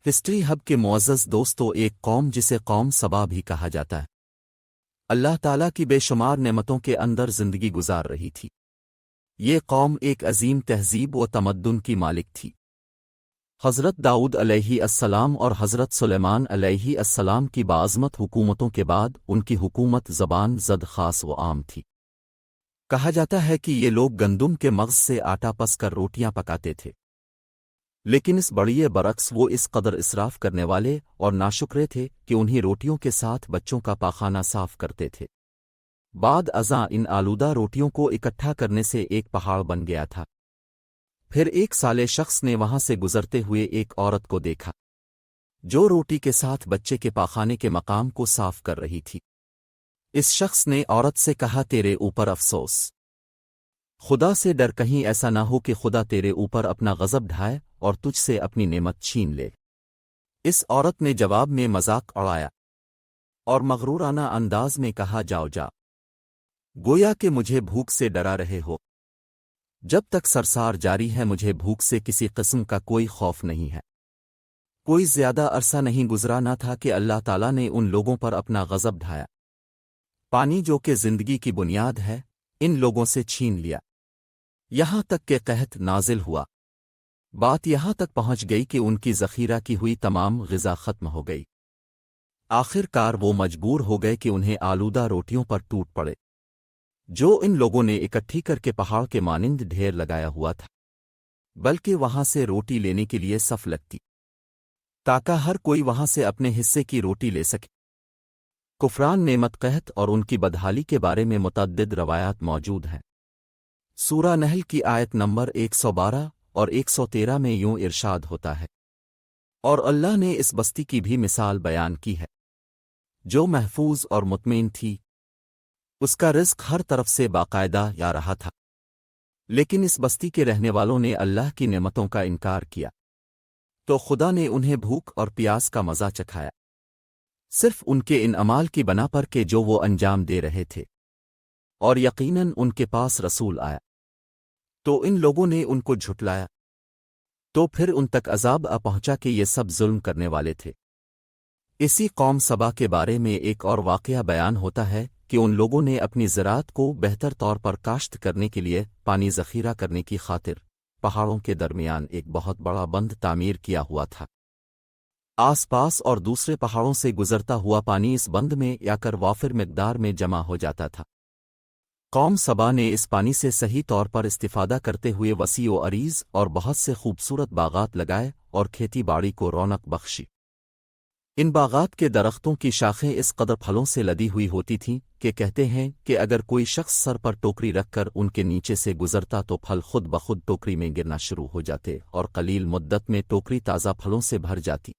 History hub کے معزز دوستوں، ایک قوم جسے قوم سبا بھی کہا جاتا ہے، اللہ تعالیٰ کی بے شمار نعمتوں کے اندر زندگی گزار رہی تھی۔ یہ قوم ایک عظیم تہذیب و تمدن کی مالک تھی۔ حضرت داؤد علیہ السلام اور حضرت سلیمان علیہ السلام کی باعظمت حکومتوں کے بعد ان کی حکومت زبان زد خاص و عام تھی۔ کہا جاتا ہے کہ یہ لوگ گندم کے مغز سے آٹا پس کر روٹیاں پکاتے تھے، لیکن اس بڑیے برعکس وہ اس قدر اسراف کرنے والے اور ناشکرے تھے کہ انہی روٹیوں کے ساتھ بچوں کا پاخانہ صاف کرتے تھے۔ بعد ازاں ان آلودہ روٹیوں کو اکٹھا کرنے سے ایک پہاڑ بن گیا تھا۔ پھر ایک سالے شخص نے وہاں سے گزرتے ہوئے ایک عورت کو دیکھا جو روٹی کے ساتھ بچے کے پاخانے کے مقام کو صاف کر رہی تھی۔ اس شخص نے عورت سے کہا، تیرے اوپر افسوس، خدا سے ڈر، کہیں ایسا نہ ہو کہ خدا تیرے اوپر اپنا غضب ڈھائے اور تجھ سے اپنی نعمت چھین لے۔ اس عورت نے جواب میں مذاق اڑایا اور مغرورانہ انداز میں کہا، جاؤ جا، گویا کہ مجھے بھوک سے ڈرا رہے ہو۔ جب تک سرسار جاری ہے مجھے بھوک سے کسی قسم کا کوئی خوف نہیں ہے۔ کوئی زیادہ عرصہ نہیں گزرا نہ تھا کہ اللہ تعالیٰ نے ان لوگوں پر اپنا غضب ڈھایا۔ پانی جو کہ زندگی کی بنیاد ہے، ان لوگوں سے چھین لیا، یہاں تک کہ قحط نازل ہوا۔ بات یہاں تک پہنچ گئی کہ ان کی ذخیرہ کی ہوئی تمام غذا ختم ہو گئی۔ آخر کار وہ مجبور ہو گئے کہ انہیں آلودہ روٹیوں پر ٹوٹ پڑے جو ان لوگوں نے اکٹھی کر کے پہاڑ کے مانند ڈھیر لگایا ہوا تھا، بلکہ وہاں سے روٹی لینے کے لیے صف لگتی تاکہ ہر کوئی وہاں سے اپنے حصے کی روٹی لے سکے۔ کفران نعمت، قحط اور ان کی بدحالی کے بارے میں متعدد روایات موجود ہیں۔ سورہ نحل کی آیت نمبر 112 اور 113 میں یوں ارشاد ہوتا ہے، اور اللہ نے اس بستی کی بھی مثال بیان کی ہے جو محفوظ اور مطمئن تھی، اس کا رزق ہر طرف سے باقاعدہ آ رہا تھا، لیکن اس بستی کے رہنے والوں نے اللہ کی نعمتوں کا انکار کیا تو خدا نے انہیں بھوک اور پیاس کا مزہ چکھایا، صرف ان کے ان اعمال کی بنا پر کہ جو وہ انجام دے رہے تھے، اور یقیناً ان کے پاس رسول آیا تو ان لوگوں نے ان کو جھٹلایا، تو پھر ان تک عذاب آ پہنچا کہ یہ سب ظلم کرنے والے تھے۔ اسی قوم سبا کے بارے میں ایک اور واقعہ بیان ہوتا ہے کہ ان لوگوں نے اپنی زراعت کو بہتر طور پر کاشت کرنے کے لیے پانی ذخیرہ کرنے کی خاطر پہاڑوں کے درمیان ایک بہت بڑا بند تعمیر کیا ہوا تھا۔ آس پاس اور دوسرے پہاڑوں سے گزرتا ہوا پانی اس بند میں آ کر وافر مقدار میں جمع ہو جاتا تھا۔ قوم سبا نے اس پانی سے صحیح طور پر استفادہ کرتے ہوئے وسیع و عریض اور بہت سے خوبصورت باغات لگائے اور کھیتی باڑی کو رونق بخشی۔ ان باغات کے درختوں کی شاخیں اس قدر پھلوں سے لدی ہوئی ہوتی تھیں کہ کہتے ہیں کہ اگر کوئی شخص سر پر ٹوکری رکھ کر ان کے نیچے سے گزرتا تو پھل خود بخود ٹوکری میں گرنا شروع ہو جاتے اور قلیل مدت میں ٹوکری تازہ پھلوں سے بھر جاتی۔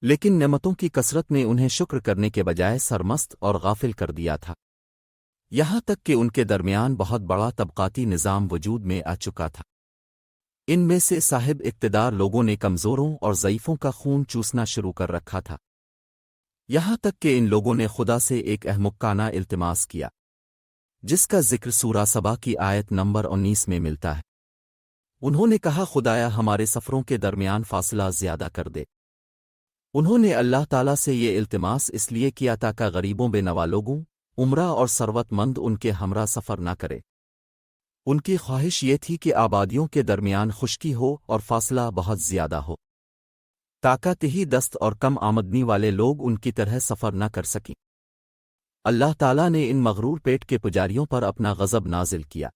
لیکن نعمتوں کی کثرت نے انہیں شکر کرنے کے بجائے سرمست اور غافل کر دیا تھا، یہاں تک کہ ان کے درمیان بہت بڑا طبقاتی نظام وجود میں آ چکا تھا۔ ان میں سے صاحب اقتدار لوگوں نے کمزوروں اور ضعیفوں کا خون چوسنا شروع کر رکھا تھا، یہاں تک کہ ان لوگوں نے خدا سے ایک احمقانہ التماس کیا جس کا ذکر سورہ سبا کی آیت نمبر 19 میں ملتا ہے۔ انہوں نے کہا، خدایا ہمارے سفروں کے درمیان فاصلہ زیادہ کر دے۔ انہوں نے اللہ تعالیٰ سے یہ التماس اس لیے کیا تاکہ غریبوں بے نوا لوگوں، عمرہ اور ثروت مند ان کے ہمراہ سفر نہ کرے۔ ان کی خواہش یہ تھی کہ آبادیوں کے درمیان خشکی ہو اور فاصلہ بہت زیادہ ہو تاکہ تہی دست اور کم آمدنی والے لوگ ان کی طرح سفر نہ کر سکیں۔ اللہ تعالیٰ نے ان مغرور پیٹ کے پجاریوں پر اپنا غضب نازل کیا۔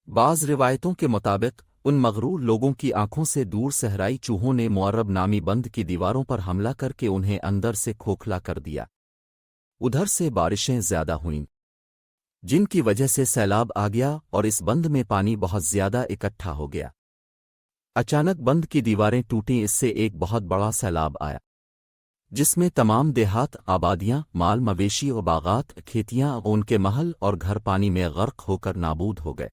بعض روایتوں کے مطابق ان مغرور لوگوں کی آنکھوں سے دور صحرائی چوہوں نے معرب نامی بند کی دیواروں پر حملہ کر کے انہیں اندر سے کھوکھلا کر دیا۔ ادھر سے بارشیں زیادہ ہوئیں جن کی وجہ سے سیلاب آ گیا اور اس بند میں پانی بہت زیادہ اکٹھا ہو گیا۔ اچانک بند کی دیواریں ٹوٹیں، اس سے ایک بہت بڑا سیلاب آیا جس میں تمام دیہات، آبادیاں، مال مویشی و باغات، کھیتیاں، ان کے محل اور گھر پانی میں غرق ہو کر نابود ہو گئے۔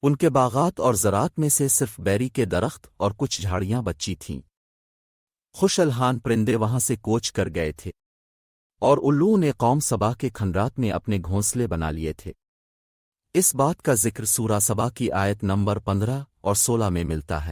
ان کے باغات اور زراعت میں سے صرف بیری کے درخت اور کچھ جھاڑیاں بچی تھیں۔ خوش الحان پرندے وہاں سے کوچ کر گئے تھے اور الوؤں نے قوم سبا کے کھنڈرات میں اپنے گھونسلے بنا لیے تھے۔ اس بات کا ذکر سورہ سبا کی آیت نمبر 15 اور 16 میں ملتا ہے۔